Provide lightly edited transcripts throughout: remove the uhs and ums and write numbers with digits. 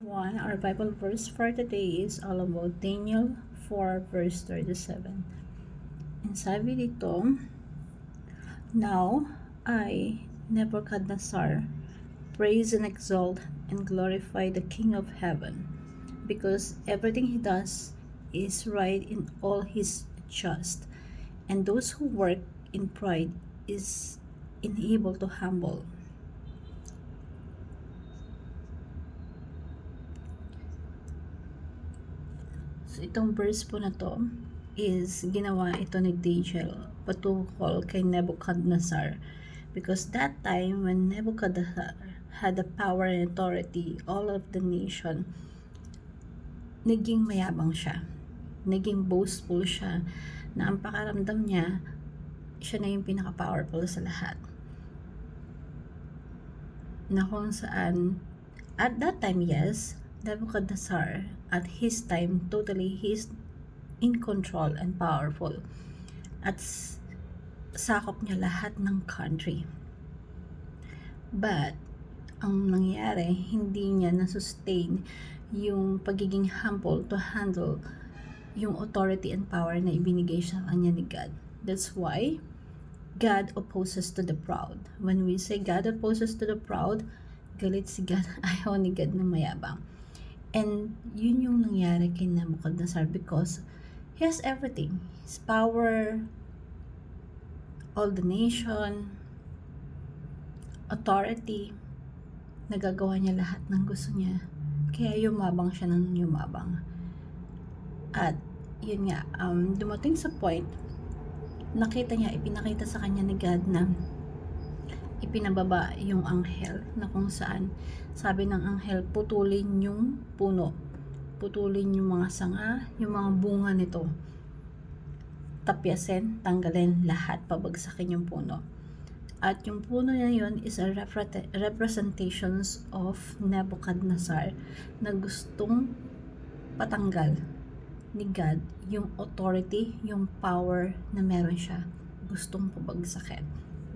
Our Bible verse for today is all about Daniel 4 verse 37. And sabi dito, Now I, Nebuchadnezzar, praise and exalt and glorify the King of heaven, because everything he does is right in all his just, and those who work in pride is unable to humble. So, itong verse po na to is ginawa ito ni Daniel patungkol kay Nebuchadnezzar. Because that time, when Nebuchadnezzar had the power and authority, all of the nation, naging mayabang siya. Naging boastful siya na ang pakaramdam niya, siya na yung pinaka-powerful sa lahat. Na kung saan, at that time, yes, Nebuchadnezzar, at his time, totally, he's in control and powerful. At sakop niya lahat ng country. But, ang nangyari, hindi niya na-sustain yung pagiging humble to handle yung authority and power na ibinigay sa kanya ni God. That's why God opposes to the proud. When we say God opposes to the proud, galit si God, ayaw ni God na mayabang. And yun yung nangyari kay Nebuchadnezzar because he has everything. His power, all the nation, authority, nagagawa niya lahat ng gusto niya. Kaya yumabang siya ng yumabang. At yun nga, dumating sa point, ipinakita sa kanya ni God na ipinababa yung anghel na kung saan sabi ng anghel, putulin yung puno, putulin yung mga sanga, yung mga bunga nito, tapyasin, tanggalin lahat, pabagsakin yung puno. At yung puno na yun is a representations of Nebuchadnezzar na gustong patanggal ni God yung authority, yung power na meron siya, gustong pabagsakin.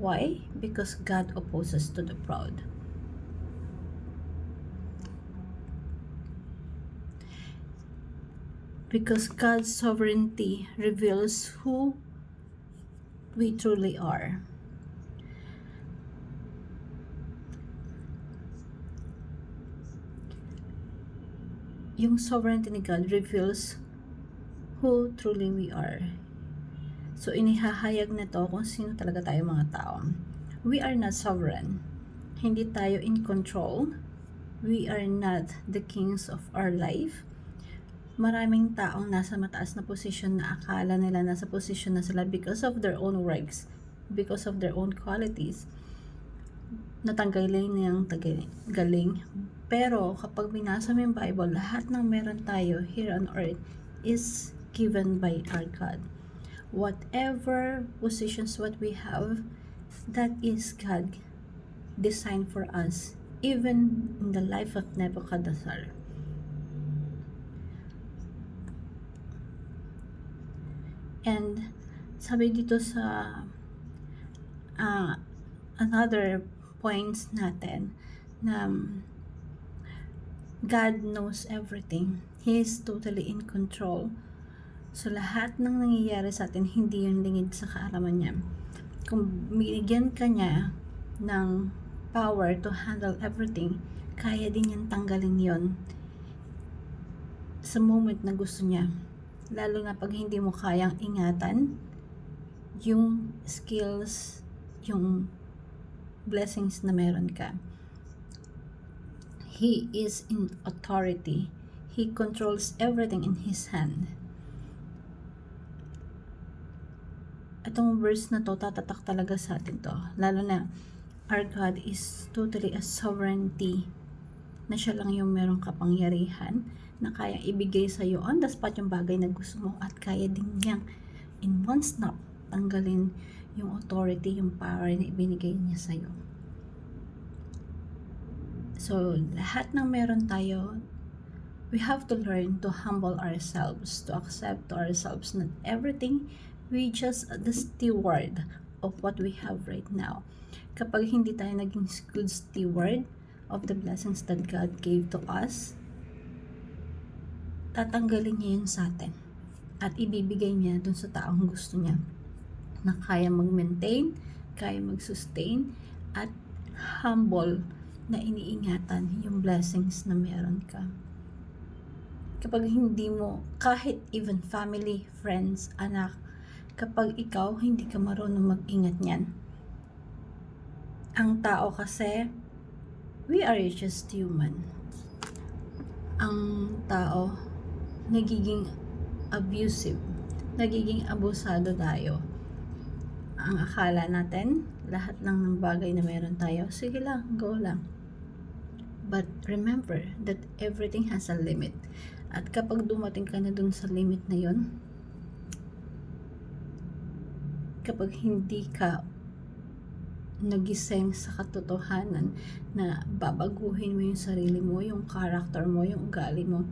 Why? Because God opposes to the proud. Because God's sovereignty reveals who we truly are. Yung sovereignty ni God reveals who truly we are. So, inihahayag na to kung sino talaga tayo mga tao. We are not sovereign. Hindi tayo in control. We are not the kings of our life. Maraming taong nasa mataas na posisyon na akala nila nasa posisyon na sila because of their own works, because of their own qualities. Natanggalin niyang galing. Pero kapag binasa mo yung Bible, lahat ng meron tayo here on earth is given by our God. Whatever positions what we have, that is God designed for us, even in the life of Nebuchadnezzar. And sabi dito sa another points natin na God knows everything. He is totally in control. So, lahat ng nangyayari sa atin, hindi yung lingid sa kaalaman niya. Kung binigyan ka niya ng power to handle everything, kaya din niyang tanggalin yon sa moment na gusto niya. Lalo na pag hindi mo kayang ingatan yung skills, yung blessings na meron ka. He is in authority. He controls everything in His hand. Itong verse na to, tatatak talaga sa atin to. Lalo na, our God is totally a sovereignty na siya lang yung merong kapangyarihan na kaya ibigay sa iyo on the spot yung bagay na gusto mo at kaya din niyang in one snap tanggalin yung authority, yung power na ibinigay niya sa iyo. So, lahat ng meron tayo, we have to learn to humble ourselves, to accept to ourselves not everything. We just the steward of what we have right now. Kapag hindi tayo naging good steward of the blessings that God gave to us, tatanggalin niya yun sa atin at ibibigay niya dun sa taong gusto niya na kaya mag-maintain, kaya mag-sustain, at humble na iniingatan yung blessings na meron ka. Kapag hindi mo, kahit even family, friends, anak, kapag ikaw hindi ka marunong mag-ingat niyan, ang tao kasi, we are just human. Ang tao, nagiging abusive, nagiging abusado tayo. Ang akala natin, lahat lang ng bagay na meron tayo, sige lang, go lang. But remember that everything has a limit. At kapag dumating ka na dun sa limit na yun, kapag hindi ka nagising sa katotohanan na babaguhin mo yung sarili mo, yung character mo, yung ugali mo,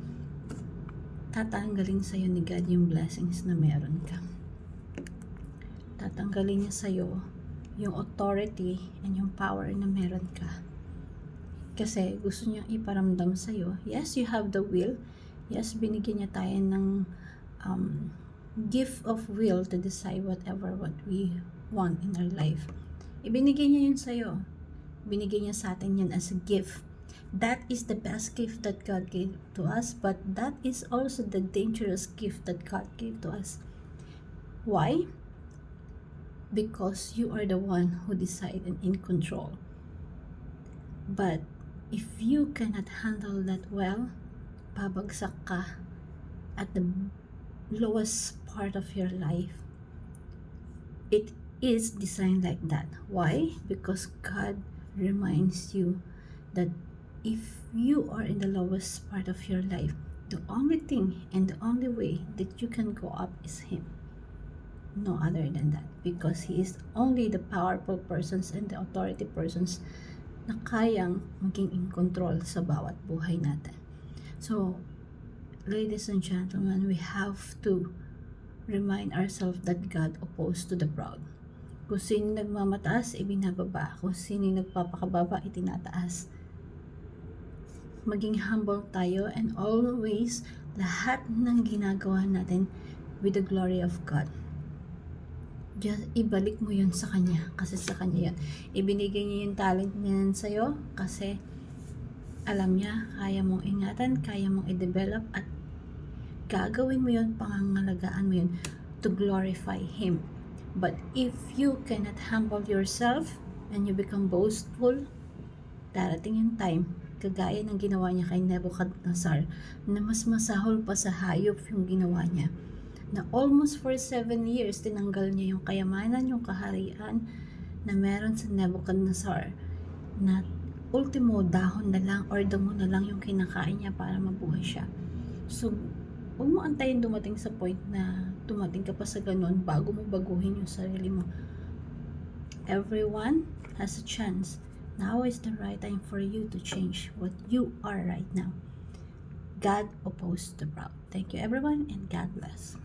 tatanggalin sa'yo ni God yung blessings na meron ka. Tatanggalin niya sa'yo yung authority and yung power na meron ka. Kasi gusto niyang iparamdam sa'yo, yes, you have the will. Yes, binigyan niya tayo ng gift of will to decide whatever what we want in our life. Ibinigay niya yun sa'yo. Binigay niya sa atin yun as a gift. That is the best gift that God gave to us, but that is also the dangerous gift that God gave to us. Why? Because you are the one who decide and in control. But if you cannot handle that well, babagsak ka at the lowest part of your life. It is designed like that. Why? Because God reminds you that if you are in the lowest part of your life, the only thing and the only way that you can go up is Him. No other than that, because He is only the powerful persons and the authority persons na kayang maging in control sa bawat buhay natin. So, ladies and gentlemen, we have to remind ourselves that God opposed to the proud. Kung sino nagmamataas, ibinababa. Kung sino nagpapakababa, itinataas. Maging humble tayo and always lahat ng ginagawa natin with the glory of God. Just ibalik mo yun sa Kanya, kasi sa Kanya yan. Ibinigay niya yung talent niya sa'yo kasi alam niya, kaya mong ingatan, kaya mong i-develop, at gagawin mo yun, pangangalagaan mo yun to glorify Him. But if you cannot humble yourself and you become boastful, darating yung time, kagaya ng ginawa niya kay Nebuchadnezzar, na mas masahol pa sa hayop yung ginawa niya. Na almost for 7 years, tinanggal niya yung kayamanan, yung kaharian na meron sa Nebuchadnezzar, na ultimo dahon na lang or damo na lang yung kinakain niya para mabuhay siya. So, huwag mo antayin dumating sa point na dumating ka pa sa ganun bago mo baguhin yung sarili mo. Everyone has a chance. Now is the right time for you to change what you are right now. God opposed the proud. Thank you everyone, and God bless.